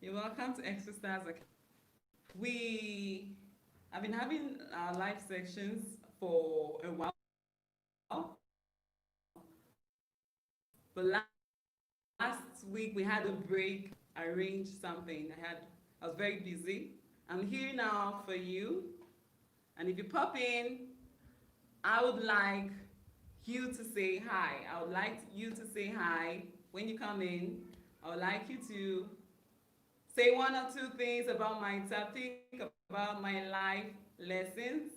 You're welcome to Extra Stars Academy. We have been having our live sections for a while, but last week we had a break, arranged something. I was very busy. I'm here now for you, and if you pop in, I would like you to say hi. I would like you to say hi when you come in. I would like you to say one or two things about my topic, about my life lessons,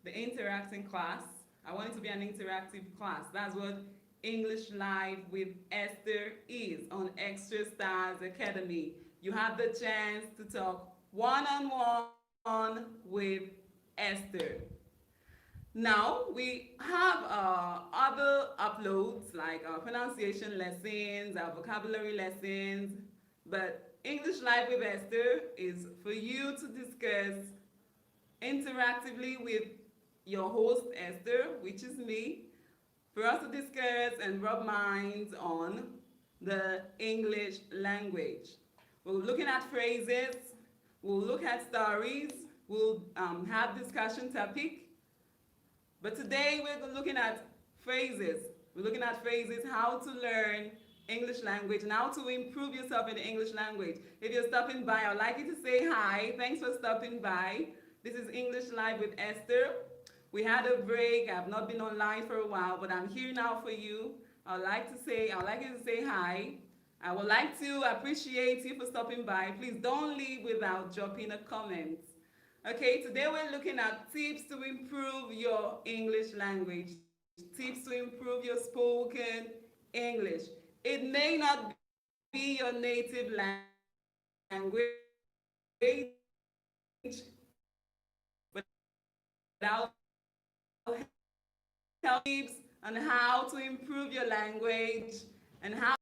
the interacting class. I want it to be an interactive class. That's what English Live with Esther is on Extra Stars Academy. You have the chance to talk one-on-one with Esther. Now we have other uploads like our pronunciation lessons, our vocabulary lessons, but English Live with Esther is for you to discuss interactively with your host Esther, which is me, for us to discuss and rub minds on the English language. We're looking at phrases, we'll look at stories, we'll have discussion topic. But today we're looking at phrases. We're looking at phrases, how to learn English language and how to improve yourself in the English language. If you're stopping by, I'd like you to say hi. Thanks for stopping by. This is English Live with Esther. We had a break. I've not been online for a while, but I'm here now for you. I'd like you to say hi. I would like to appreciate you for stopping by. Please don't leave without dropping a comment. Okay, today we're looking at tips to improve your English language, tips to improve your spoken English. It may not be your native language, but I'll help tips on how to improve your language and how.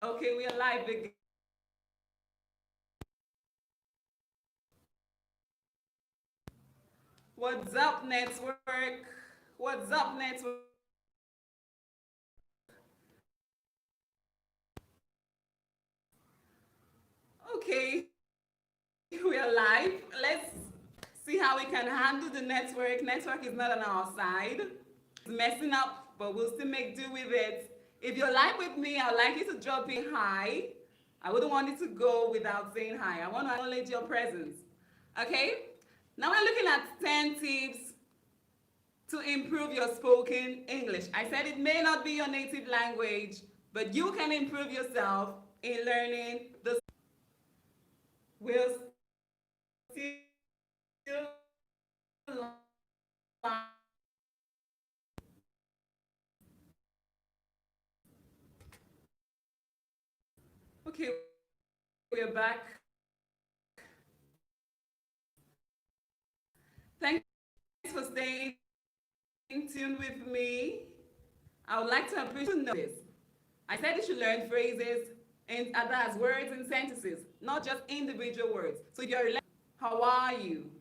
Okay, we are live again. What's up, network? What's up, network? Okay, we are live. Let's see how we can handle the network. Network is not on our side. It's messing up, but we'll still make do with it. If you're live with me, I'd like you to drop in hi. I wouldn't want it to go without saying hi. I want to acknowledge your presence. Okay? Now we're looking at 10 tips to improve your spoken English. I said it may not be your native language, but you can improve yourself in learning the. We'll still okay, we're back. Thanks for staying tuned with me. I would like to appreciate this. I said you should learn phrases and others, words and sentences, not just individual words. So if you're how are you?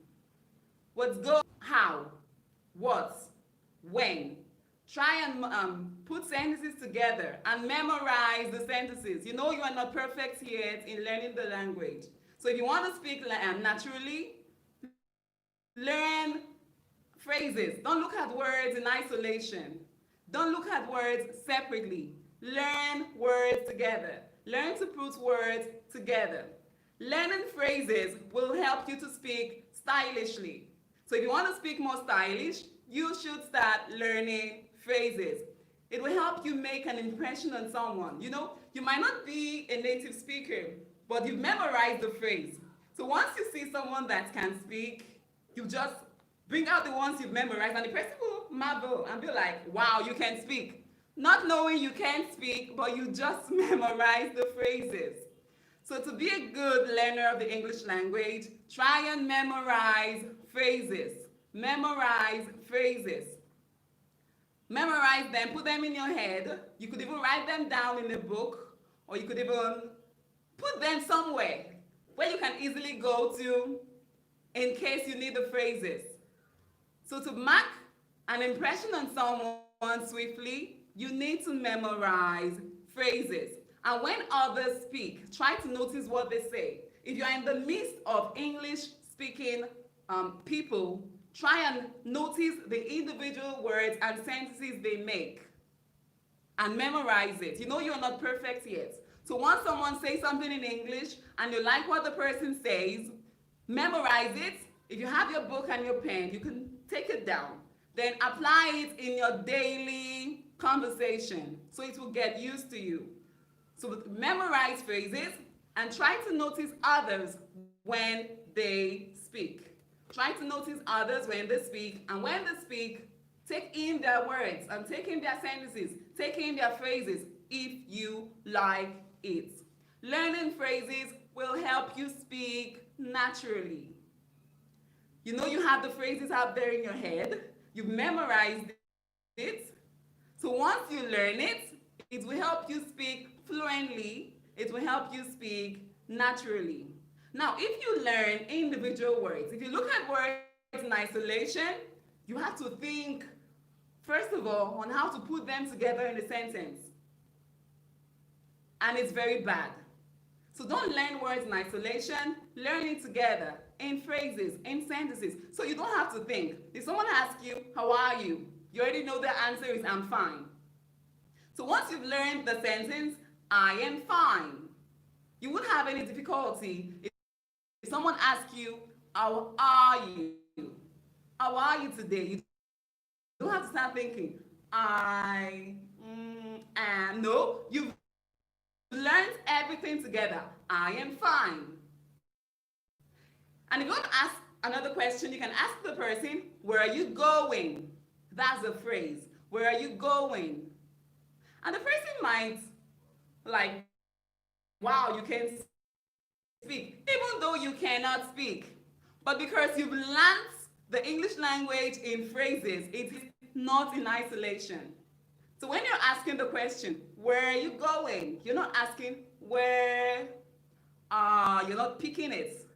What's good? How? What? When? Try and put sentences together and memorize the sentences. You know you are not perfect yet in learning the language. So if you want to speak naturally, learn phrases. Don't look at words in isolation. Don't look at words separately. Learn words together. Learn to put words together. Learning phrases will help you to speak stylishly. So if you want to speak more stylish, you should start learning phrases. It will help you make an impression on someone. You know, you might not be a native speaker, but you've memorized the phrase. So once you see someone that can speak, you just bring out the ones you've memorized and the person will marvel and be like, wow, you can speak. Not knowing you can speak, but you just memorize the phrases. So to be a good learner of the English language, try and memorize phrases. Memorize phrases. Memorize them, put them in your head. You could even write them down in a book, or you could even put them somewhere where you can easily go to in case you need the phrases. So to mark an impression on someone swiftly, you need to memorize phrases. And when others speak, try to notice what they say. If you're in the midst of English speaking people, try and notice the individual words and sentences they make and memorize it. You know you're not perfect yet. So once someone says something in English and you like what the person says, memorize it. If you have your book and your pen, you can take it down. Then apply it in your daily conversation so it will get used to you. So memorize phrases and try to notice others when they speak. Try to notice others when they speak, and when they speak, take in their words and take in their sentences, take in their phrases if you like it. Learning phrases will help you speak naturally. You know you have the phrases out there in your head, you've memorized it. So once you learn it, it will help you speak fluently, it will help you speak naturally. Now, if you learn individual words, if you look at words in isolation, you have to think, first of all, on how to put them together in a sentence. And it's very bad. So don't learn words in isolation, learn it together, in phrases, in sentences. So you don't have to think. If someone asks you, how are you? You already know the answer is, I'm fine. So once you've learned the sentence, I am fine, you won't have any difficulty if someone asks you, how are you? How are you today? You don't have to start thinking, I am. No, you've learned everything together. I am fine. And if you want to ask another question, you can ask the person, where are you going? That's the phrase. Where are you going? And the person might like, wow, you can speak, even though you cannot speak. But because you've learned the English language in phrases, it is not in isolation. So when you're asking the question, where are you going? You're not asking where, you're not picking it.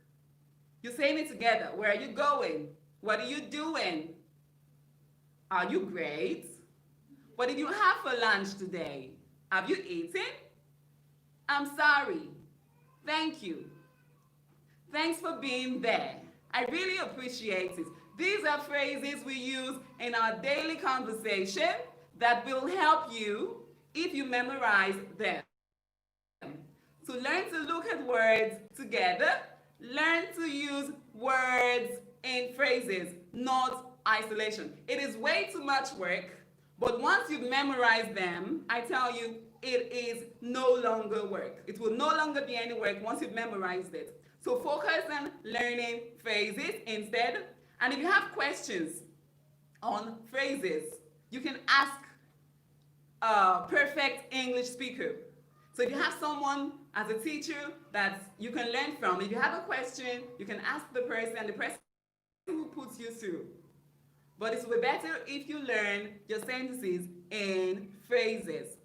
You're saying it together. Where are you going? What are you doing? Are you great? What did you have for lunch today? Have you eaten? I'm sorry. Thank you. Thanks for being there. I really appreciate it. These are phrases we use in our daily conversation that will help you if you memorize them. So learn to look at words together. Learn to use words in phrases, not isolation. It is way too much work, but once you've memorized them, I tell you, it is no longer work. It will no longer be any work once you've memorized it. So focus on learning phrases instead. And if you have questions on phrases, you can ask a perfect English speaker. So if you have someone as a teacher that you can learn from, if you have a question, you can ask the person, and the person who puts you through. But it will be better if you learn your sentences in phrases.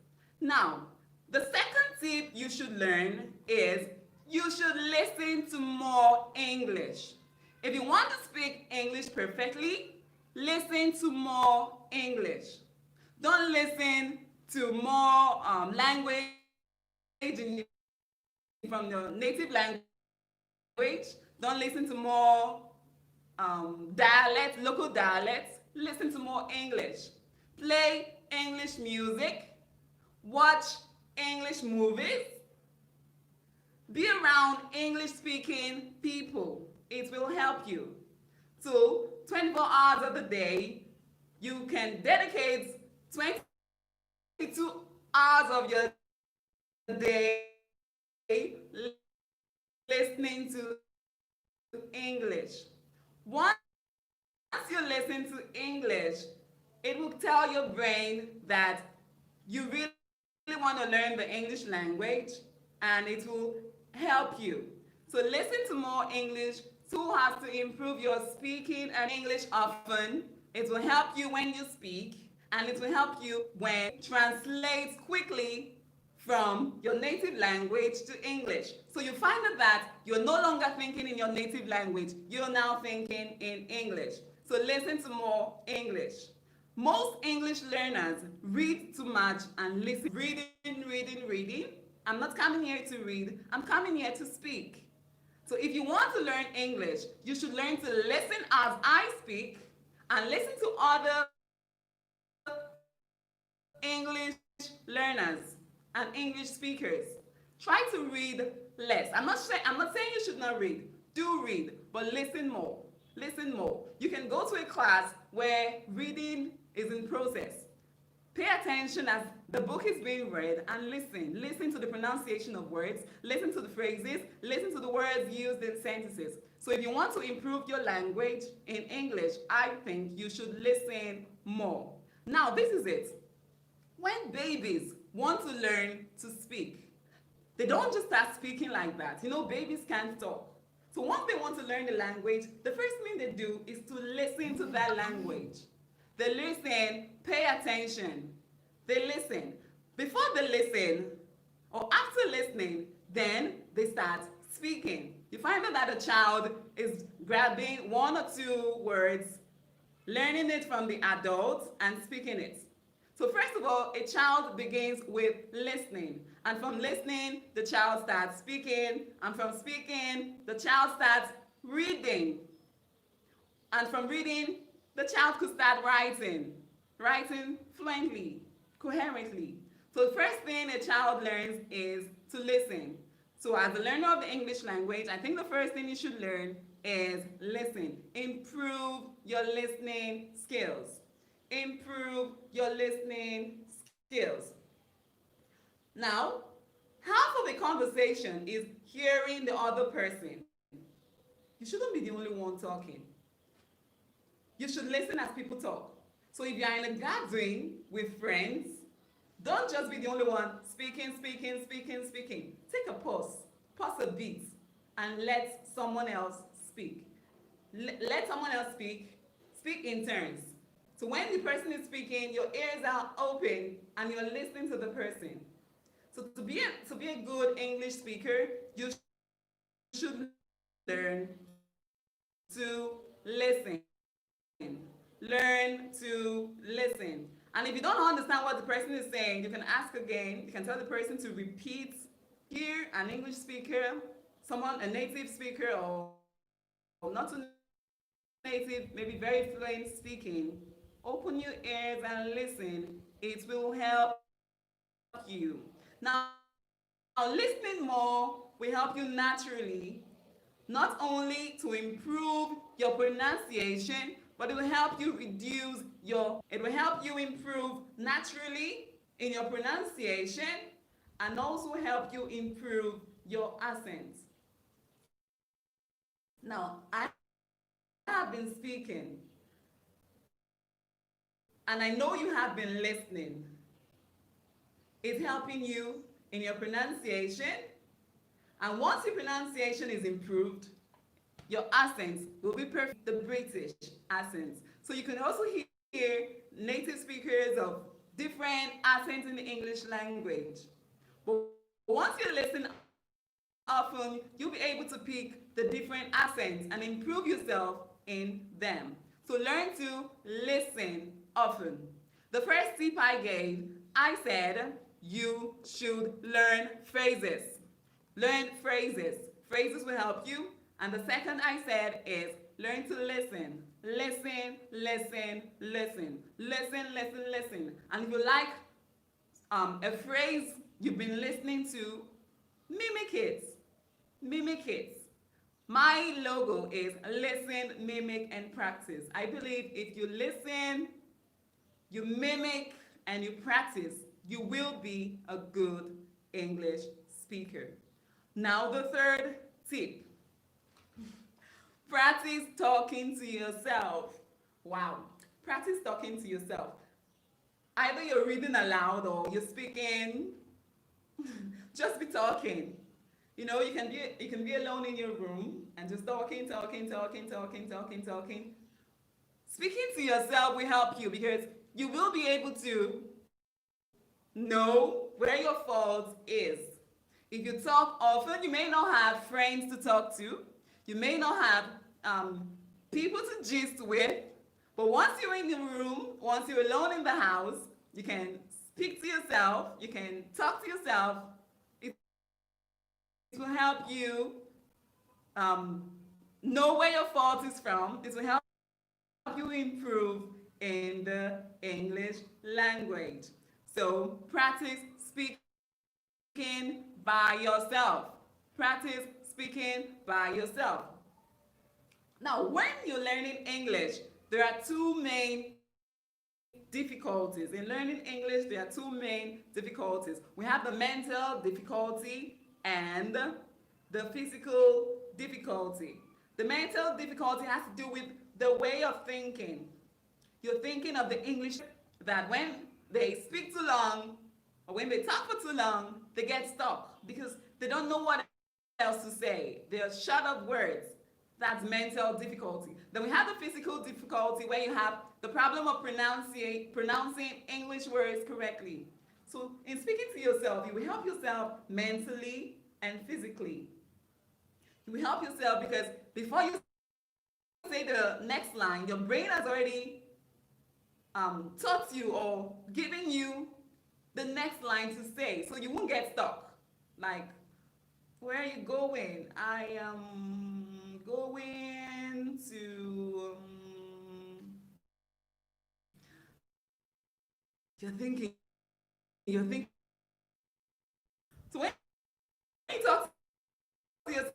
Now, the second tip you should learn is you should listen to more English. If you want to speak English perfectly, listen to more English. Don't listen to more language from your native language. Don't listen to more dialects, local dialects. Listen to more English. Play English music. Watch English movies. Be around English-speaking people. It will help you. So 24 hours of the day, you can dedicate 22 hours of your day listening to English. Once you listen to English, it will tell your brain that you really want to learn the English language, and it will help you. So listen to more English so as to improve your speaking and English often. It will help you when you speak, and it will help you when translate quickly from your native language to English. So you find that you're no longer thinking in your native language, you're now thinking in English. So listen to more English. Most English learners read too much and listen. Reading. I'm not coming here to read, I'm coming here to speak. So if you want to learn English, you should learn to listen as I speak and listen to other English learners and English speakers. Try to read less. I'm not saying you should not read. Do read, but listen more. Listen more. You can go to a class where reading is in process. Pay attention as the book is being read and listen. Listen to the pronunciation of words, listen to the phrases, listen to the words used in sentences. So if you want to improve your language in English, I think you should listen more. Now, this is it. When babies want to learn to speak, they don't just start speaking like that. You know, babies can't talk. So once they want to learn the language, the first thing they do is to listen to that language. They listen, pay attention. They listen. Before they listen, or after listening, then they start speaking. You find that a child is grabbing one or two words, learning it from the adults, and speaking it. So first of all, a child begins with listening. And from listening, the child starts speaking. And from speaking, the child starts reading. And from reading, the child could start writing fluently, coherently. So the first thing a child learns is to listen. So as a learner of the English language, I think the first thing you should learn is listen. Improve your listening skills. Improve your listening skills. Now, half of the conversation is hearing the other person. You shouldn't be the only one talking. You should listen as people talk. So if you're in a gathering with friends, don't just be the only one speaking. Take a pause a bit, and let someone else speak. Let someone else speak in turns. So when the person is speaking, your ears are open and you're listening to the person. So to be a good English speaker, you should learn to listen. Learn to listen. And if you don't understand what the person is saying, you can ask again. You can tell the person to repeat. Here, an English speaker, a native speaker, or not a native, maybe very fluent speaking, open your ears and listen. It will help you. Now, listening more will help you naturally, not only to improve your pronunciation, but it will help you improve naturally in your pronunciation, and also help you improve your accent. Now, I have been speaking, and I know you have been listening. It's helping you in your pronunciation, and once your pronunciation is improved, your accent will be perfect, the British accent. So you can also hear native speakers of different accents in the English language. But once you listen often, you'll be able to pick the different accents and improve yourself in them. So learn to listen often. The first tip I gave, I said you should learn phrases. Learn phrases. Phrases will help you. And the second I said is learn to listen. Listen. And if you like a phrase you've been listening to, mimic it. My logo is listen, mimic, and practice. I believe if you listen, you mimic, and you practice, you will be a good English speaker. Now the third tip. Practice talking to yourself. Wow. Practice talking to yourself. Either you're reading aloud or you're speaking. Just be talking. You know, you can be alone in your room and just talking. Speaking to yourself will help you because you will be able to know where your fault is. If you talk often, you may not have friends to talk to. You may not have people to gist with. But once you're in the room, once you're alone in the house, you can speak to yourself, you can talk to yourself. It will help you um, know where your fault is from. It will help you improve in the English language. So practice speaking by yourself. Practice speaking by yourself. Now, when you're learning English, there are two main difficulties. In learning English, there are two main difficulties. We have the mental difficulty and the physical difficulty. The mental difficulty has to do with the way of thinking. You're thinking of the English that when they speak too long or when they talk for too long, they get stuck because they don't know what else to say. They're short of words. That's mental difficulty. Then we have the physical difficulty where you have the problem of pronouncing English words correctly. So in speaking to yourself, you will help yourself mentally and physically. You will help yourself because before you say the next line, your brain has already taught you or given you the next line to say, so you won't get stuck. Like, where are you going? I am going to. You're thinking. You're thinking. So when you talk to yourself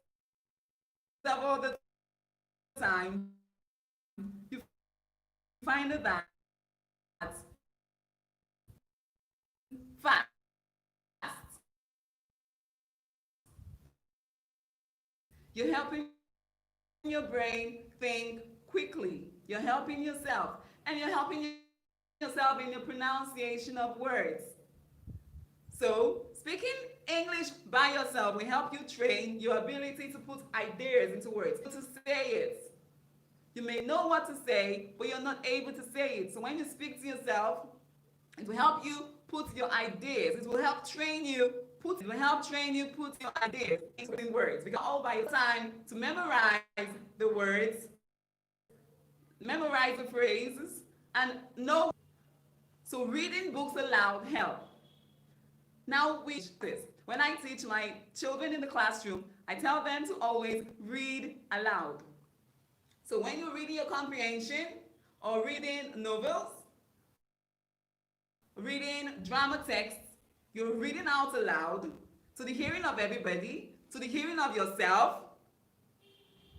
all the time, you find that fast. You're helping your brain think quickly. You're helping yourself. And you're helping yourself in the pronunciation of words. So, speaking English by yourself will help you train your ability to put ideas into words, to say it. You may know what to say, but you're not able to say it. So when you speak to yourself, it will help you put your ideas. It will help train you put your ideas into words. Because all by your time to memorize the words, memorize the phrases, and know. So reading books aloud help. Now we this. When I teach my children in the classroom, I tell them to always read aloud. So when you're reading your comprehension or reading novels, reading drama texts, you're reading out aloud to the hearing of everybody, to the hearing of yourself,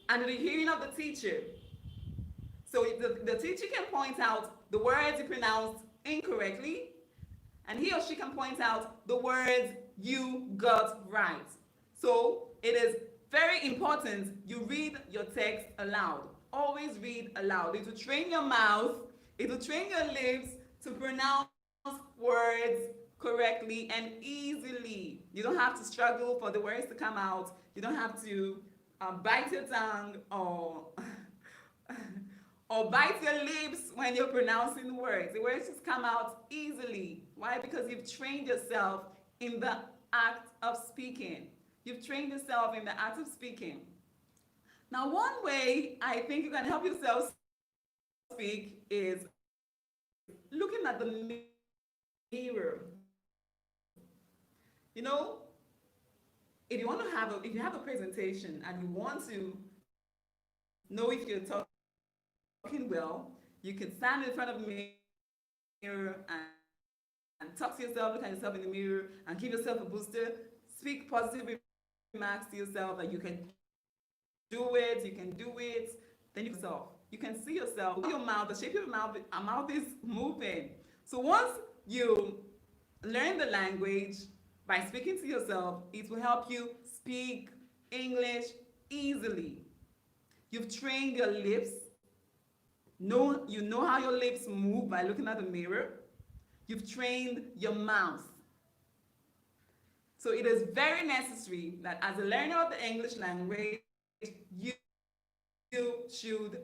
and to the hearing of the teacher. So the teacher can point out the words you pronounced incorrectly, and he or she can point out the words you got right. So it is very important you read your text aloud. Always read aloud. It will train your mouth, it will train your lips to pronounce words correctly and easily. You don't have to struggle for the words to come out. You don't have to bite your tongue or or bite your lips when you're pronouncing words. The words just come out easily. Why? Because you've trained yourself in the act of speaking. You've trained yourself in the act of speaking. Now, one way I think you can help yourself speak is looking at the mirror. You know, if you have a presentation and you want to know if you're talking well, you can stand in front of the mirror and talk to yourself, look at yourself in the mirror, and give yourself a booster. Speak positive remarks to yourself that you can do it, you can do it. Then you can see yourself, your mouth, the shape of your mouth is moving. So once you learn the language by speaking to yourself, it will help you speak English easily. You've trained your lips. You know how your lips move by looking at the mirror. You've trained your mouth. So it is very necessary that as a learner of the English language, you should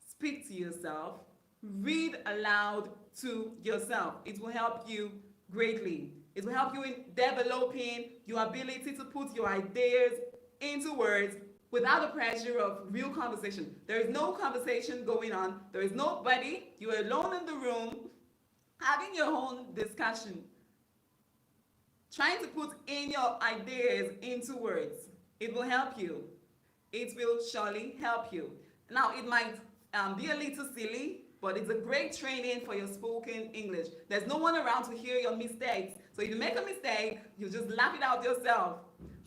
speak to yourself, read aloud to yourself. It will help you greatly. It will help you in developing your ability to put your ideas into words without the pressure of real conversation. There is no conversation going on. There is nobody. You are alone in the room having your own discussion, trying to put in your ideas into words. It will help you. It will surely help you. Now, it might be a little silly, but it's a great training for your spoken English. There's no one around to hear your mistakes. So if you make a mistake, you just laugh it out yourself.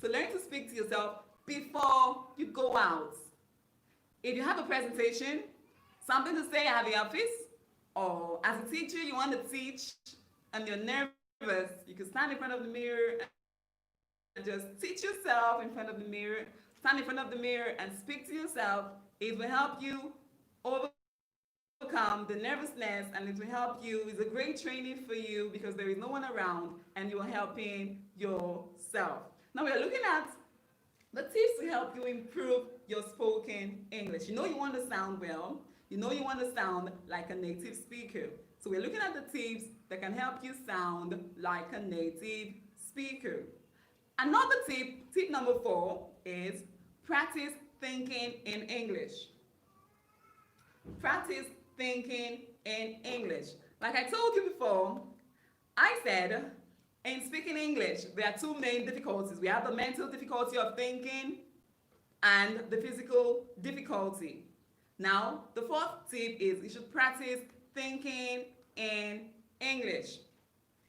So learn to speak to yourself before you go out. If you have a presentation, something to say at the office, or as a teacher you want to teach and you're nervous, you can stand in front of the mirror and just teach yourself in front of the mirror. Stand in front of the mirror and speak to yourself. It will help you overcome the nervousness, and it will help you. It's a great training for you because there is no one around and you are helping yourself. Now we are looking at the tips to help you improve your spoken English. You know you want to sound well. You know you want to sound like a native speaker. So we're looking at the tips that can help you sound like a native speaker. Another tip number 4, is practice thinking in English. Practice thinking in English. Like I told you before, I said in speaking English, there are 2 main difficulties. We have the mental difficulty of thinking and the physical difficulty. Now, the 4th tip is you should practice thinking in English.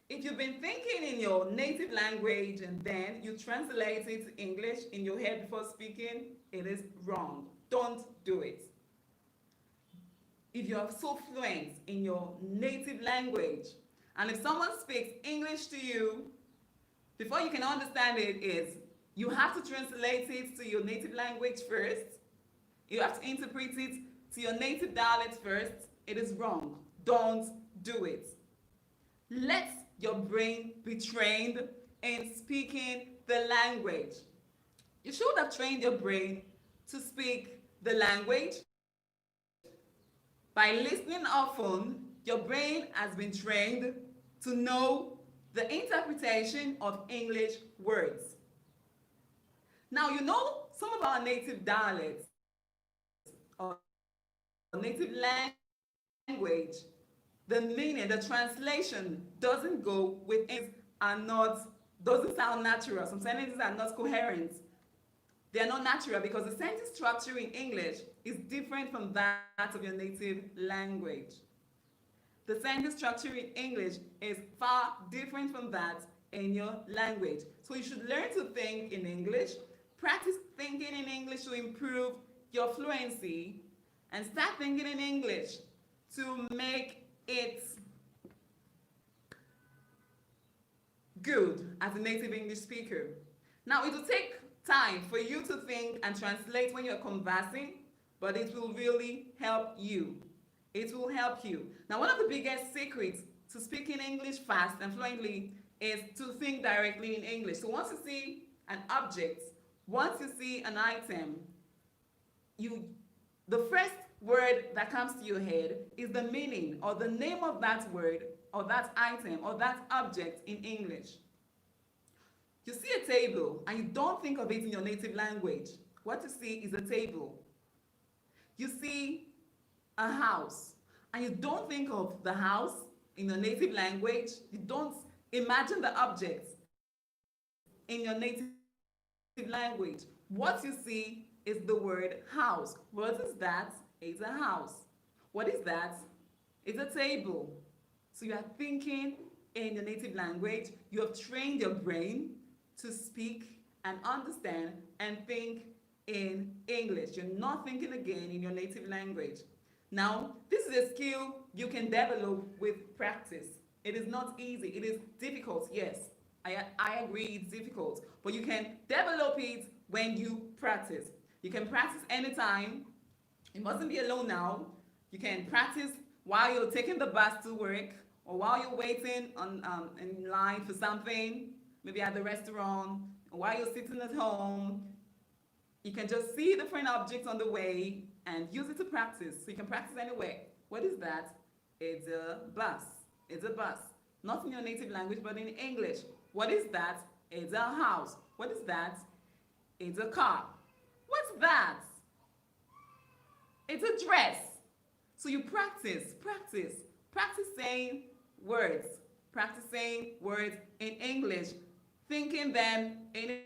If you've been thinking in your native language and then you translate it to English in your head before speaking, it is wrong. Don't do it. If you are so fluent in your native language, and if someone speaks English to you, before you can understand it is you have to translate it to your native language first. You have to interpret it to your native dialect first. It is wrong. Don't do it. Let your brain be trained in speaking the language. You should have trained your brain to speak the language. By listening often, your brain has been trained to know the interpretation of English words. Now, you know some of our native dialects or native language, the meaning, the translation doesn't go with it, doesn't sound natural. Some sentences are not coherent. They are not natural because the sentence structure in English is different from that of your native language. The sentence structure in English is far different from that in your language. So you should learn to think in English, practice thinking in English to improve your fluency, and start thinking in English to make it good as a native English speaker. Now, it will take time for you to think and translate when you're conversing, but it will really help you. It will help you. Now, one of the biggest secrets to speaking English fast and fluently is to think directly in English. So once you see an object, once you see an item, the first word that comes to your head is the meaning or the name of that word or that item or that object in English. You see a table and you don't think of it in your native language. What you see is a table. You see a house and you don't think of the house in your native language. You don't imagine the object in your native language. What you see is the word house. What is that? It's a house. What is that? It's a table. So you are thinking in your native language. You have trained your brain to speak and understand and think in English. You're not thinking again in your native language. Now, this is a skill you can develop with practice. It is not easy. It is difficult, yes. I agree it's difficult. But you can develop it when you practice. You can practice anytime. You mustn't be alone now. You can practice while you're taking the bus to work or while you're waiting in line for something, maybe at the restaurant, or while you're sitting at home. You can just see different objects on the way and use it to practice. So you can practice anywhere. What is that? It's a bus. It's a bus. Not in your native language, but in English. What is that? It's a house. What is that? It's a car. What's that? It's a dress. So you practice saying words, practicing words in English, thinking them in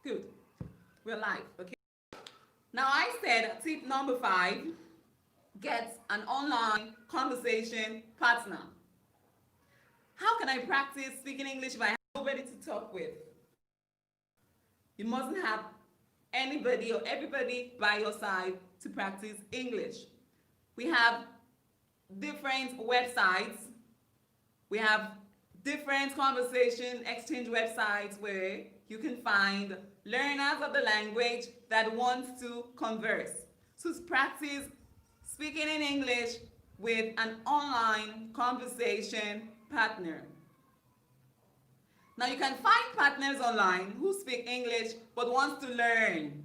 good. We're live. Okay. Now I said tip number 5, get an online conversation partner. How can I practice speaking English if I have nobody to talk with? You mustn't have anybody or everybody by your side to practice English. We have different websites. We have different conversation exchange websites where you can find learners of the language that want to converse. So practice speaking in English with an online conversation partner. Now you can find partners online who speak English but want to learn.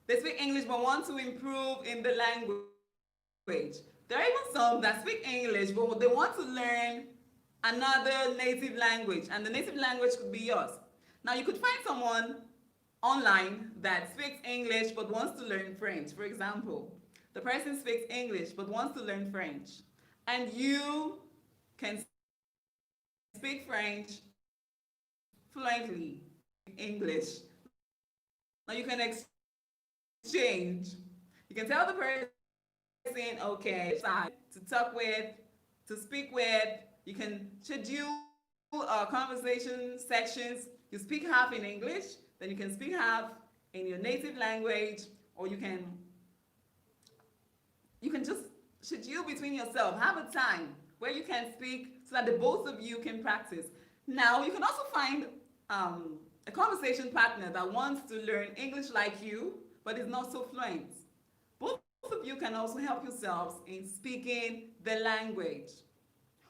They speak English but want to improve in the language. There are even some that speak English but they want to learn another native language, and the native language could be yours. Now you could find someone online that speaks English but wants to learn French. For example, the person speaks English but wants to learn French, and you can speak French fluently English. Now you can exchange. You can tell the person, okay, to talk with, to speak with. You can schedule conversation sections. You speak half in English, then you can speak half in your native language, or you can just schedule between yourself. Have a time where you can speak so that the both of you can practice. Now, you can also find a conversation partner that wants to learn English like you, but is not so fluent. Both of you can also help yourselves in speaking the language.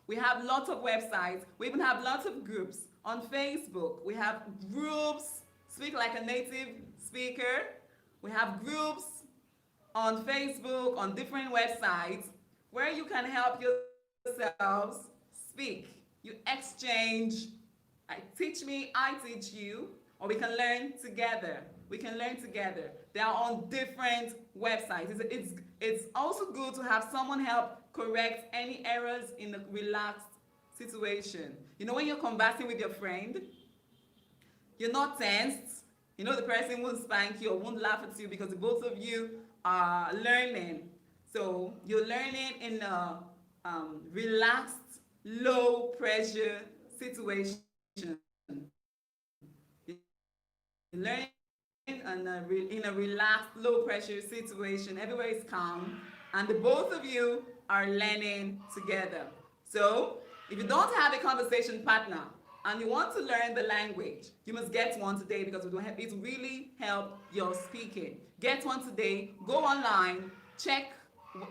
We have lots of websites. We even have lots of groups on Facebook. We have groups, Speak Like a Native Speaker. We have groups on Facebook, on different websites, where you can help yourselves speak. You exchange. Teach me, I teach you, or we can learn together. We can learn together. They are on different websites. It's also good to have someone help correct any errors in a relaxed situation. You know, when you're conversing with your friend, you're not tensed. You know the person won't spank you or won't laugh at you because both of you are learning. So you're learning in a relaxed, low pressure situation. You're learning in a relaxed, low pressure situation. Everywhere is calm, and the both of you are learning together. So if you don't have a conversation partner and you want to learn the language, you must get one today because it will really help your speaking. Get one today. Go online, check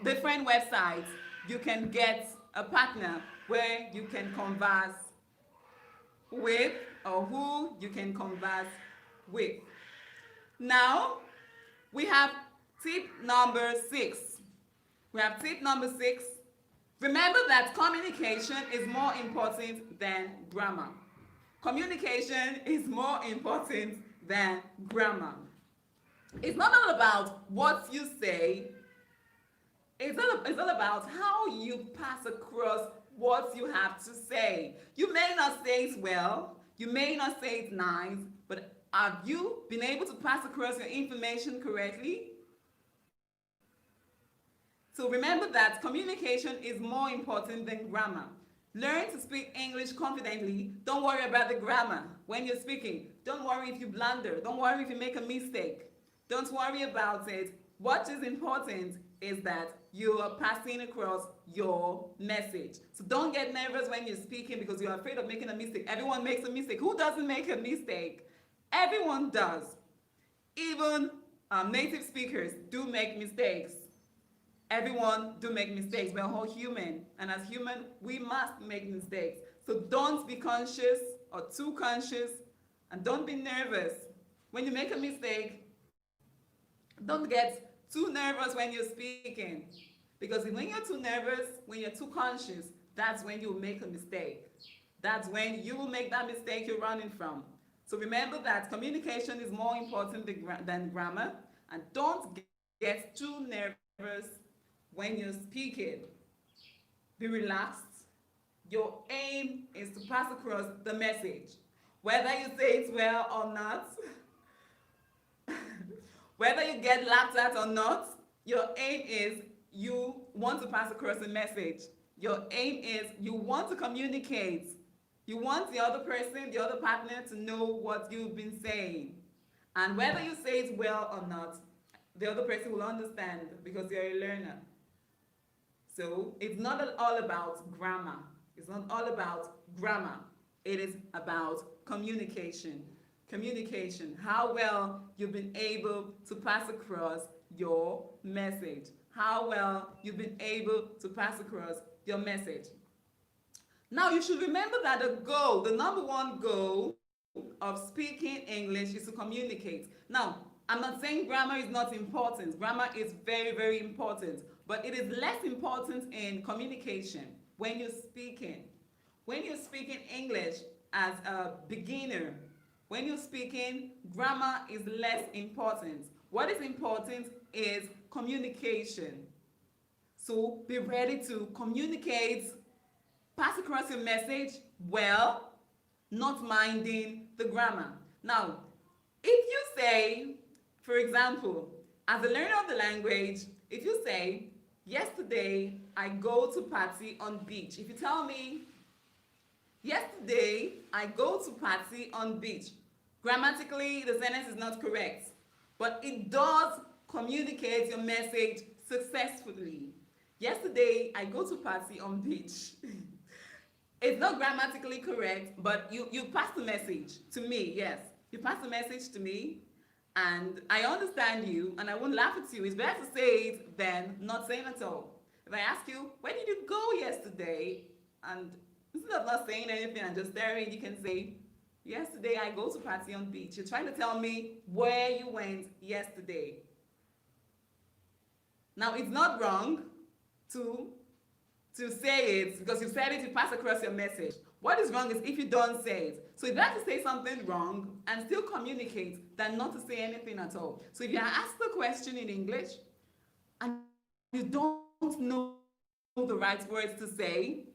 different websites. You can get a partner where you can converse with, or who you can converse with. Now, we have tip number 6. We have tip number 6. Remember that communication is more important than grammar. Communication is more important than grammar. It's not all about what you say. It's all about how you pass across what you have to say. You may not say it well, you may not say it nice, but have you been able to pass across your information correctly? So remember that communication is more important than grammar. Learn to speak English confidently. Don't worry about the grammar when you're speaking. Don't worry if you blunder. Don't worry if you make a mistake. Don't worry about it. What is important is that you are passing across your message. So don't get nervous when you're speaking because you're afraid of making a mistake. Everyone makes a mistake. Who doesn't make a mistake? Everyone does. Even native speakers do make mistakes. Everyone do make mistakes. We're all human, and as human, we must make mistakes. So don't be conscious or too conscious And don't be nervous. When you make a mistake, don't get too nervous when you're speaking. Because when you're too nervous, when you're too conscious, that's when you'll make a mistake. That's when you will make that mistake you're running from. So remember that communication is more important than grammar. And don't get too nervous when you're speaking. Be relaxed. Your aim is to pass across the message. Whether you say it well or not, whether you get laughed at or not, your aim is you want to pass across a message. Your aim is you want to communicate. You want the other person, the other partner to know what you've been saying. And whether you say it well or not, the other person will understand because you're a learner. So it's not all about grammar. It's not all about grammar. It is about communication. Communication, how well you've been able to pass across your message. How well you've been able to pass across your message. Now you should remember that the number one goal of speaking English is to communicate. Now, I'm not saying grammar is not important. Grammar is very, very important. But it is less important in communication when you're speaking. When you're speaking English as a beginner, when you're speaking, grammar is less important. What is important is communication. So be ready to communicate, pass across your message well, not minding the grammar. Now, if you say, for example, as a learner of the language, if you say, yesterday I go to party on beach. If you tell me, yesterday I go to party on beach, grammatically the sentence is not correct, but it does communicate your message successfully. Yesterday I go to party on beach. It's not grammatically correct, but you pass the message to me, yes. You pass the message to me, and I understand you, and I won't laugh at you. It's better to say it than not saying at all. If I ask you, where did you go yesterday? And instead of not saying anything and just staring, you can say, yesterday I go to party on beach. You're trying to tell me where you went yesterday. Now, it's not wrong to say it, because you said it, you pass across your message. What is wrong is if you don't say it. So you have to say something wrong and still communicate than not to say anything at all. So if you are asked a question in English and you don't know the right words to say,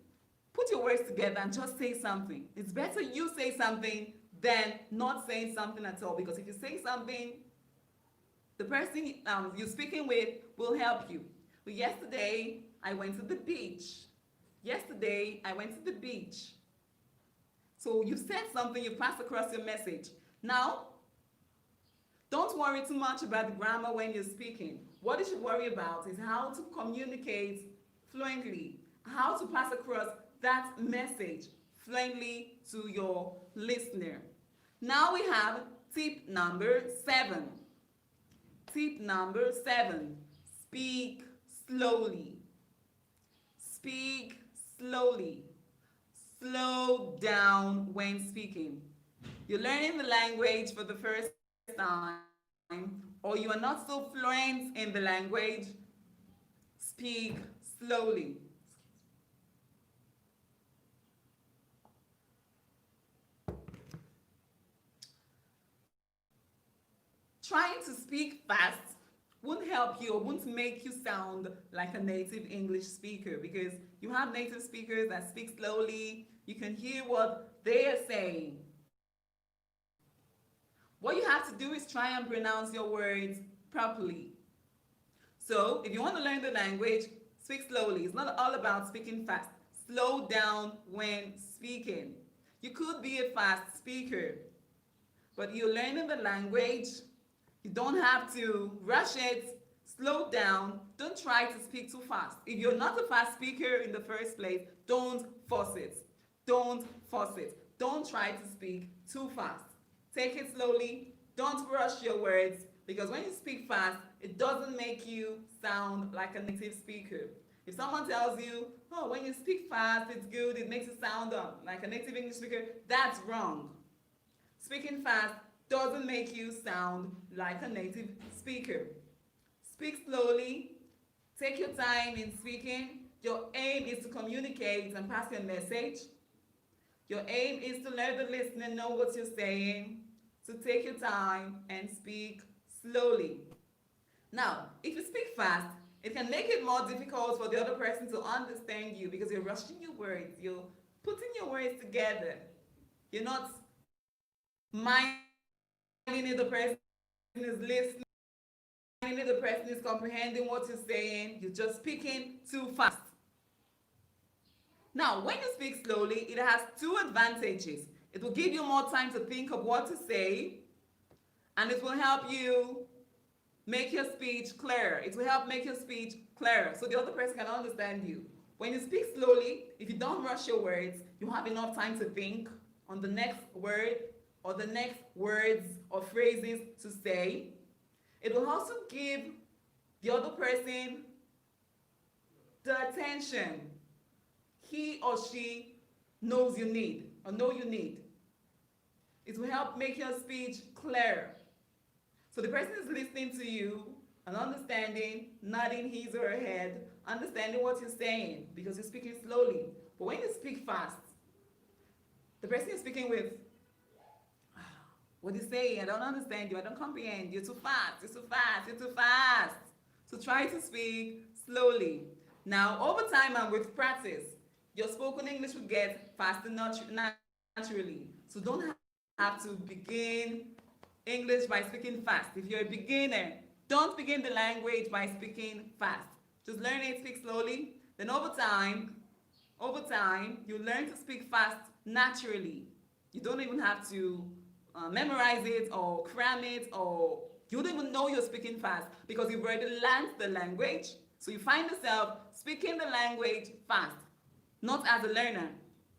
put your words together and just say something. It's better you say something than not saying something at all, because if you say something, the person you're speaking with will help you. But yesterday, I went to the beach. Yesterday, I went to the beach. So you said something, you passed across your message. Now, don't worry too much about the grammar when you're speaking. What you should worry about is how to communicate fluently, how to pass across that message fluently to your listener. Now we have tip number 7. Tip number 7, speak slowly. Speak slowly. Slow down when speaking. You're learning the language for the first time, or you are not so fluent in the language, speak slowly. Trying to speak fast won't help you or won't make you sound like a native English speaker, because you have native speakers that speak slowly. You can hear what they are saying. What you have to do is try and pronounce your words properly. So if you want to learn the language, speak slowly. It's not all about speaking fast. Slow down when speaking. You could be a fast speaker, but you're learning the language. You don't have to rush it. Slow down. Don't try to speak too fast. If you're not a fast speaker in the first place, don't force it. Don't force it. Don't try to speak too fast. Take it slowly. Don't rush your words, because when you speak fast, it doesn't make you sound like a native speaker. If someone tells you, oh, when you speak fast, it's good, it makes you sound like a native English speaker, that's wrong. Speaking fast doesn't make you sound like a native speaker. Speak slowly. Take your time in speaking. Your aim is to communicate and pass your message. Your aim is to let the listener know what you're saying. So take your time and speak slowly. Now, if you speak fast, it can make it more difficult for the other person to understand you because you're rushing your words. You're putting your words together. You're not minding if the person is listening, minding if the person is comprehending what you're saying. You're just speaking too fast. Now, when you speak slowly, it has two advantages. It will give you more time to think of what to say, and it will help you make your speech clearer. It will help make your speech clearer so the other person can understand you. When you speak slowly, if you don't rush your words, you have enough time to think on the next word or the next words or phrases to say. It will also give the other person the attention he or she knows you need or know you need. It will help make your speech clearer. So the person is listening to you and understanding, nodding his or her head, understanding what you're saying because you're speaking slowly. But when you speak fast, the person is speaking with, what do you say? I don't understand you. I don't comprehend. You're too fast. You're too fast. You're too fast. So try to speak slowly. Now, over time and with practice, your spoken English will get faster naturally. So don't have to begin English by speaking fast. If you're a beginner, don't begin the language by speaking fast. Just learn it, speak slowly. Then over time, you learn to speak fast naturally. You don't even have to memorize it or cram it, or you don't even know you're speaking fast because you've already learned the language. So you find yourself speaking the language fast, not as a learner.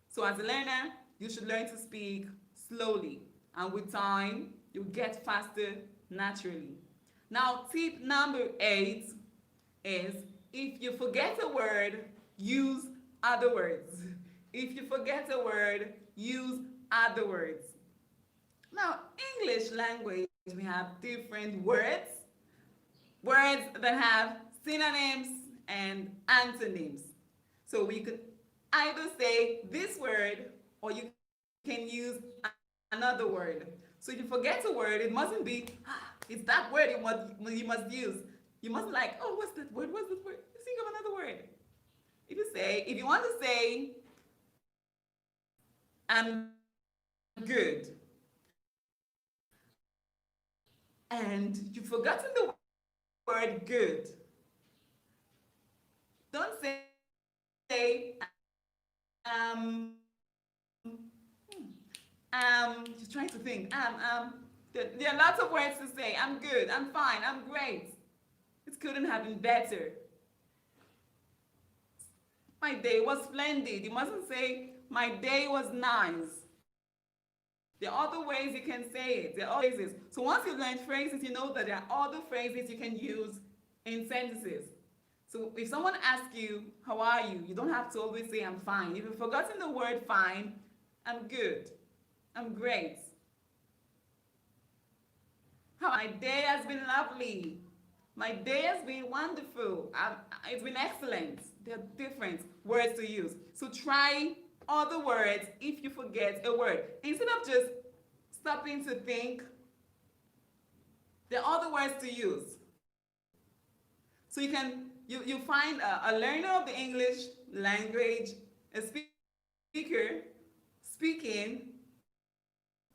So as a learner, you should learn to speak slowly. And with time, you get faster naturally. Now, tip number 8 is if you forget a word, use other words. If you forget a word, use other words. Now, English language, we have different words that have synonyms and antonyms. So we could either say this word or you can use another word. So if you forget a word, it mustn't be, it's that word you must use. You mustn't like, oh, what's that word? What's that word? Think of another word. If you want to say, I'm good, and you've forgotten the word good, don't say, just trying to think, there are lots of words to say. I'm good, I'm fine, I'm great. It couldn't have been better. My day was splendid. You mustn't say, my day was nice. There are other ways you can say it. There are other phrases. So once you learn phrases, you know that there are other phrases you can use in sentences. So if someone asks you, how are you? You don't have to always say, I'm fine. If you've forgotten the word fine, I'm good. I'm great. My day has been lovely. My day has been wonderful. It's been excellent. There are different words to use. So try other words if you forget a word. Instead of just stopping to think, there are other words to use. So you find a learner of the English language, a speaker, speaking,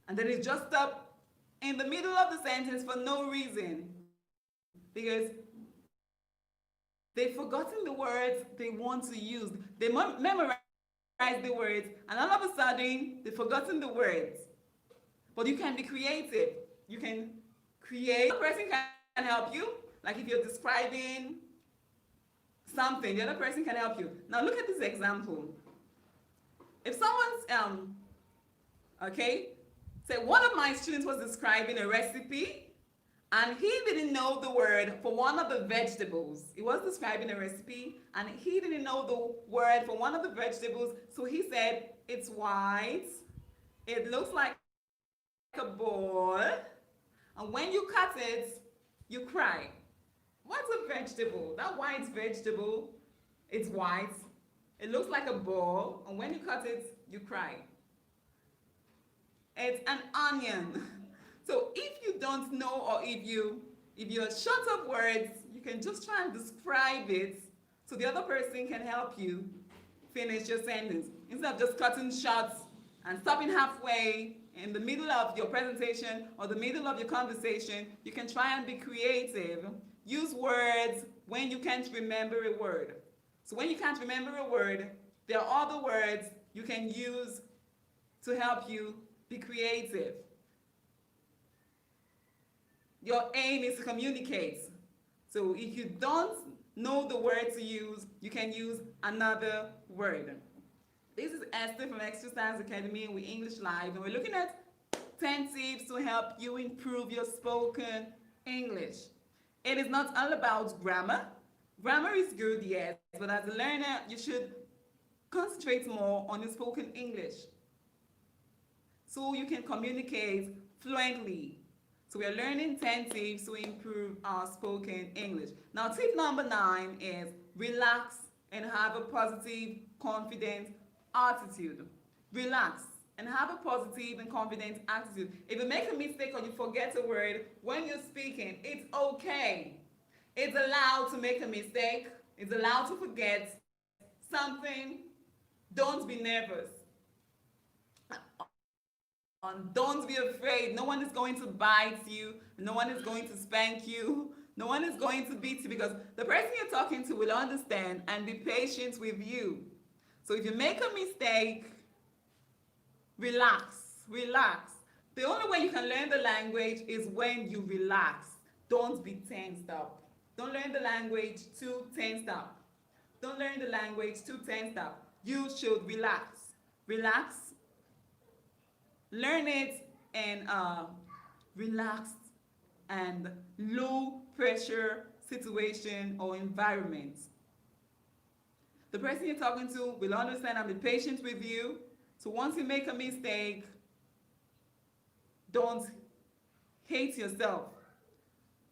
and then it just stop in the middle of the sentence for no reason. Because they've forgotten the words they want to use. They memorize the words, and all of a sudden, they've forgotten the words. But you can be creative. You can create. The other person can help you. Like if you're describing something, the other person can help you. Now look at this example. If someone's, say one of my students was describing a recipe, and he didn't know the word for one of the vegetables. He was describing a recipe, and he didn't know the word for one of the vegetables, so he said, it's white, it looks like a ball, and when you cut it, you cry. What's a vegetable? That white vegetable, it's white. It looks like a ball, and when you cut it, you cry. It's an onion. So if you don't know, or if you're short of words, you can just try and describe it so the other person can help you finish your sentence. Instead of just cutting short and stopping halfway in the middle of your presentation or the middle of your conversation, you can try and be creative. Use words when you can't remember a word. So when you can't remember a word, there are other words you can use to help you be creative. Your aim is to communicate. So if you don't know the word to use, you can use another word. This is Esther from Extra Stars Academy with English Live, and we're looking at 10 tips to help you improve your spoken English. It is not all about grammar. Grammar is good, yes, but as a learner, you should concentrate more on your spoken English so you can communicate fluently. So we're learning 10 tips to improve our spoken English. Now, tip number 9 is relax and have a positive, confident attitude. Relax and have a positive and confident attitude. If you make a mistake or you forget a word when you're speaking, it's okay. It's allowed to make a mistake. It's allowed to forget something. Don't be nervous. Don't be afraid. No one is going to bite you. No one is going to spank you. No one is going to beat you, because the person you're talking to will understand and be patient with you. So if you make a mistake, relax. Relax. The only way you can learn the language is when you relax. Don't be tensed up. Don't learn the language too tensed up. Don't learn the language too tensed up. You should relax. Relax. Learn it in a relaxed and low pressure situation or environment. The person you're talking to will understand and be patient with you. So once you make a mistake, don't hate yourself.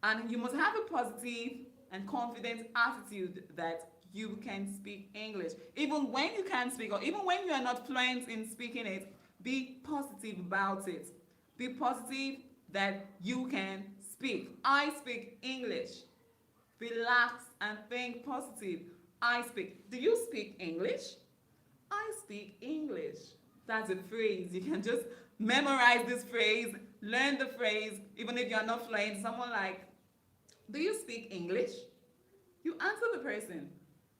And you must have a positive and confident attitude that you can speak English. Even when you can't speak, or even when you are not fluent in speaking it, be positive about it. Be positive that you can speak. I speak English. Relax and think positive. I speak. Do you speak English? I speak English. That's a phrase. You can just memorize this phrase, learn the phrase, even if you're not fluent. Someone like, do you speak English? You answer the person,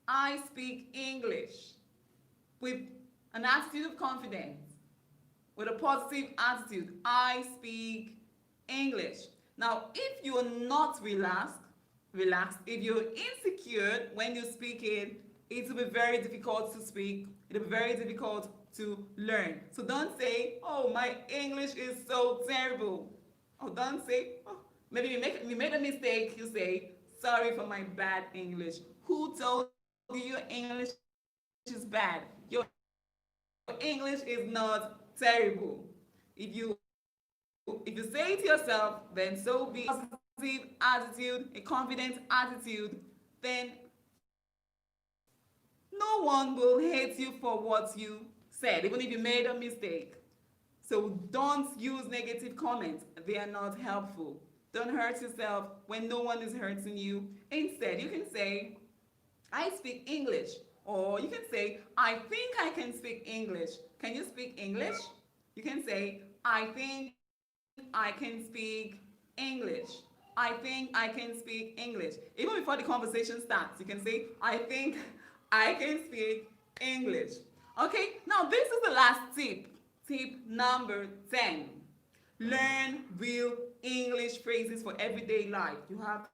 I speak English, with an attitude of confidence, with a positive attitude. I speak English. Now, if you're not relaxed, if you're insecure when you speak it, it will be very difficult to speak. It will be very difficult to learn. So don't say, oh, my English is so terrible. Or don't say, oh, maybe you made a mistake. You say, sorry for my bad English. Who told you your English is bad? Your English is not terrible. If you say it yourself, then so be. Positive attitude, a confident attitude, then no one will hate you for what you said, even if you made a mistake. So don't use negative comments. They are not helpful. Don't hurt yourself when no one is hurting you. Instead, you can say, I speak English. Or you can say, I think I can speak English. Can you speak English? You can say, I think I can speak English. I think I can speak English. Even before the conversation starts, you can say, I think I can speak English. Okay, now this is the last tip. Tip number 10. Learn real English phrases for everyday life. You have,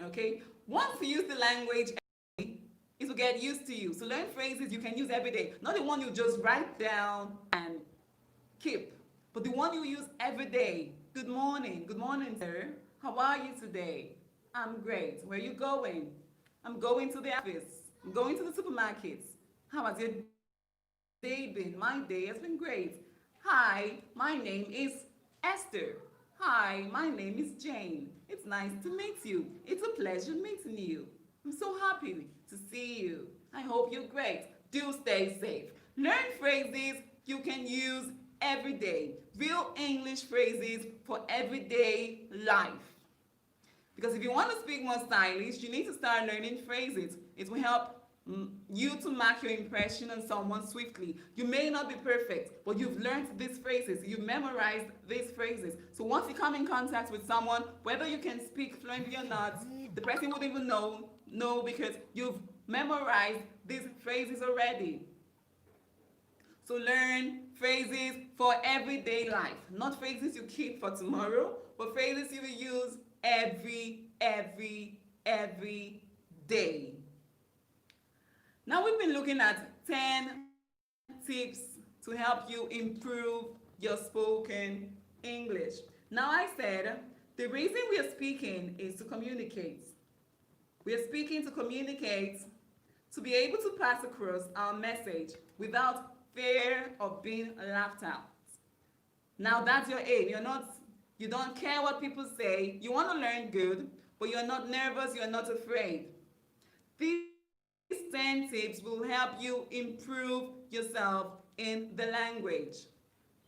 okay, once you use the language, it will get used to you. So learn phrases you can use every day. Not the one you just write down and keep, but the one you use every day. Good morning, sir. How are you today? I'm great. Where are you going? I'm going to the office. I'm going to the supermarket. How has your day been? My day has been great. Hi, my name is Esther. Hi, my name is Jane. It's nice to meet you. It's a pleasure meeting you. I'm so happy to see you. I hope you're great. Do stay safe. Learn phrases you can use every day. Real English phrases for everyday life. Because if you want to speak more stylish, you need to start learning phrases. It will help you to mark your impression on someone swiftly. You may not be perfect, but you've learned these phrases. You've memorized these phrases. So once you come in contact with someone, whether you can speak fluently or not, the person wouldn't even know because you've memorized these phrases already. So learn phrases for everyday life, not phrases you keep for tomorrow, but phrases you will use every day. Now we've been looking at 10 tips to help you improve your spoken English. Now I said the reason we are speaking is to communicate. We are speaking to communicate, to be able to pass across our message without fear of being laughed at. Now that's your aim. You don't care what people say. You want to learn good, but you're not nervous, you're not afraid. These 10 tips will help you improve yourself in the language.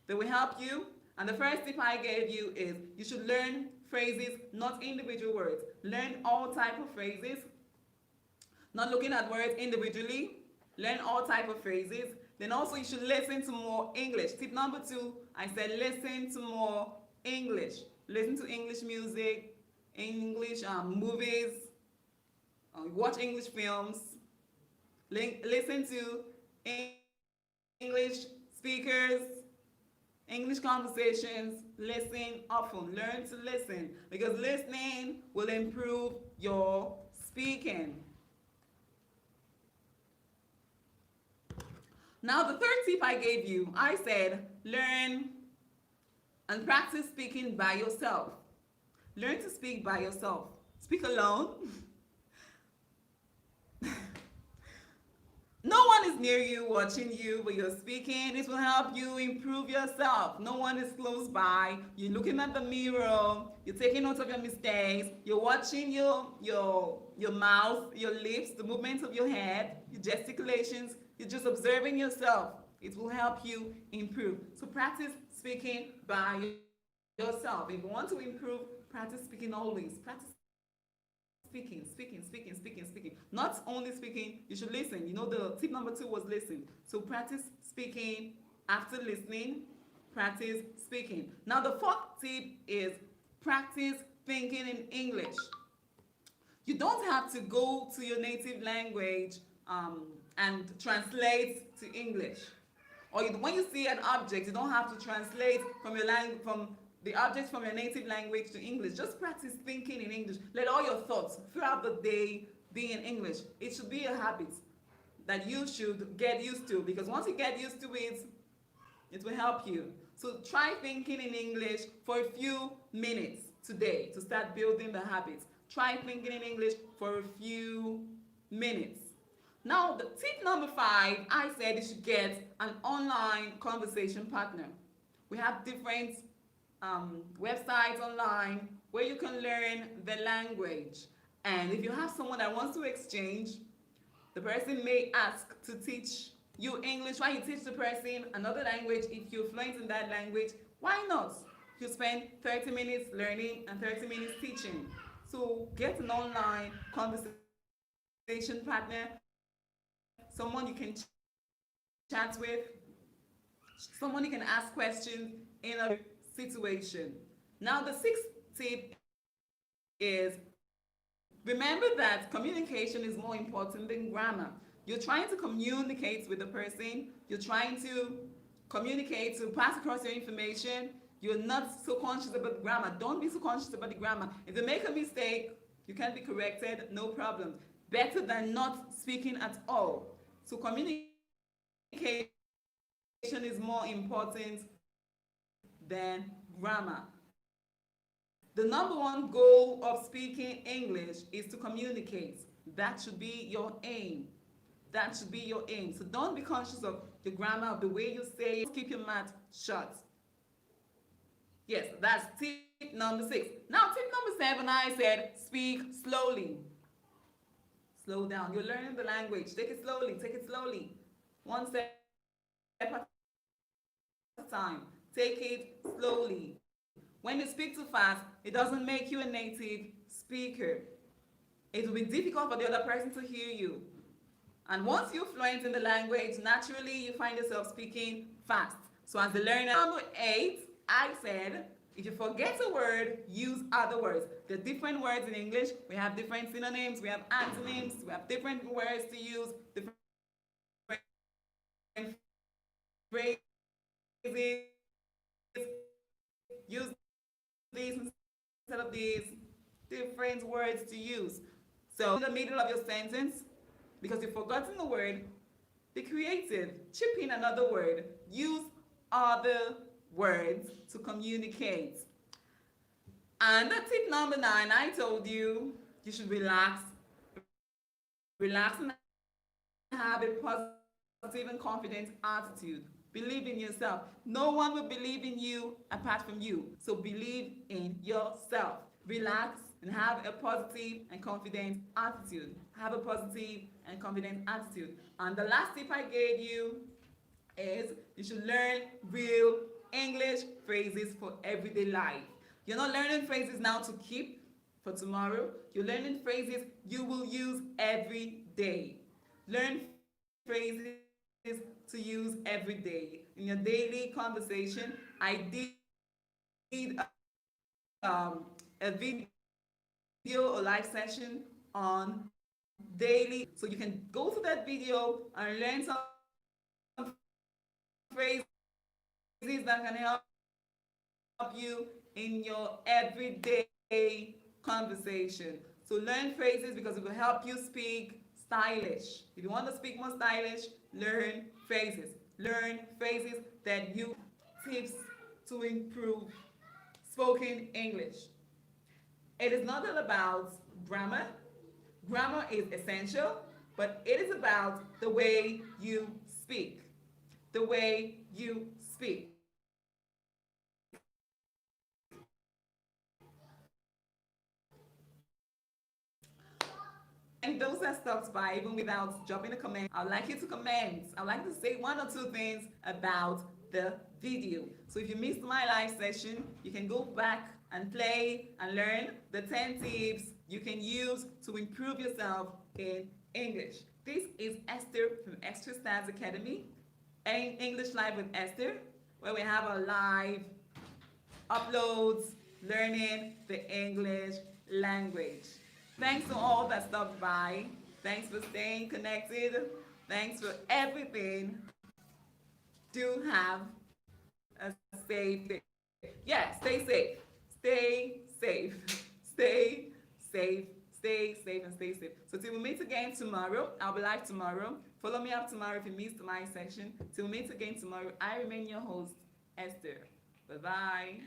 They will help you. And the first tip I gave you is you should learn phrases, not individual words. Learn all type of phrases, not looking at words individually. Learn all type of phrases. Then also you should listen to more English. Tip number 2, I said listen to more English. Listen to English music, English movies, watch English films, listen to English speakers, English conversations. Listen often. Learn to listen because listening will improve your speaking. Now, the third tip I gave you, I said learn and practice speaking by yourself. Learn to speak by yourself. Speak alone. No one is near you watching you, but you're speaking. This will help you improve yourself. No one is close by. You're looking at the mirror. You're taking note of your mistakes. You're watching your mouth, your lips, the movements of your head, your gesticulations. You're just observing yourself. It will help you improve. So practice speaking by yourself. If you want to improve, practice speaking always. Practice speaking. Not only speaking, you should listen. You know, the tip number 2 was listen. So practice speaking. After listening, practice speaking. Now the 4th tip is practice thinking in English. You don't have to go to your native language and translate to English. Or when you see an object, you don't have to translate from the object from your native language to English. Just practice thinking in English. Let all your thoughts throughout the day be in English. It should be a habit that you should get used to because once you get used to it, it will help you. So try thinking in English for a few minutes today to start building the habit. Try thinking in English for a few minutes. Now, the tip number 5, I said you should get an online conversation partner. We have different websites online where you can learn the language. And if you have someone that wants to exchange, the person may ask to teach you English while you teach the person another language. If you're fluent in that language, why not? You spend 30 minutes learning and 30 minutes teaching. So get an online conversation partner, someone you can chat with, someone you can ask questions in a situation. Now the 6th tip is remember that communication is more important than grammar. You're trying to communicate with the person, you're trying to communicate to pass across your information. You're not so conscious about grammar. Don't be so conscious about the grammar. If you make a mistake, you can be corrected, no problem. Better than not speaking at all. So communication is more important than grammar. The number 1 goal of speaking English is to communicate. That should be your aim. That should be your aim. So don't be conscious of the grammar of the way you say it. Keep your mouth shut. Yes, that's tip number 6. Now, tip number 7, I said speak slowly. Slow down. You're learning the language. Take it slowly. Take it slowly. One step at a time. Take it slowly. When you speak too fast, it doesn't make you a native speaker. It will be difficult for the other person to hear you. And once you're fluent in the language, naturally you find yourself speaking fast. So as the learner, number 8, I said, if you forget a word, use other words. There are different words in English. We have different synonyms, we have antonyms, we have different words to use, different phrases. Use these instead of these, different words to use. So in the middle of your sentence, because you've forgotten the word, be creative. Chip in another word. Use other words to communicate. And tip number 9, I told you, you should relax. Relax and have a positive and confident attitude. Believe in yourself. No one will believe in you apart from you. So believe in yourself. Relax and have a positive and confident attitude. Have a positive and confident attitude. And the last tip I gave you is you should learn real English phrases for everyday life. You're not learning phrases now to keep for tomorrow. You're learning phrases you will use every day. Learn phrases to use every day. In your daily conversation, I did a video or live session on daily. So you can go to that video and learn some phrases that can help you in your everyday conversation. So learn phrases because it will help you speak stylish. If you want to speak more stylish, learn phrases. Learn phrases that you tips to improve spoken English. It is not all about grammar. Grammar is essential, but it is about the way you speak. The way you speak. And those that stopped by, even without dropping a comment, I'd like you to comment. I'd like to say 1 or 2 things about the video. So if you missed my live session, you can go back and play and learn the 10 tips you can use to improve yourself in English. This is Esther from Extra Stars Academy, English Live with Esther, where we have our live uploads, learning the English language. Thanks to all that stopped by. Thanks for staying connected. Thanks for everything. Do have a safe day. Yeah, stay safe. Stay safe. Stay safe. Stay safe and stay safe. So till we meet again tomorrow, I'll be live tomorrow. Follow me up tomorrow if you missed my section. Till we meet again tomorrow, I remain your host, Esther. Bye-bye.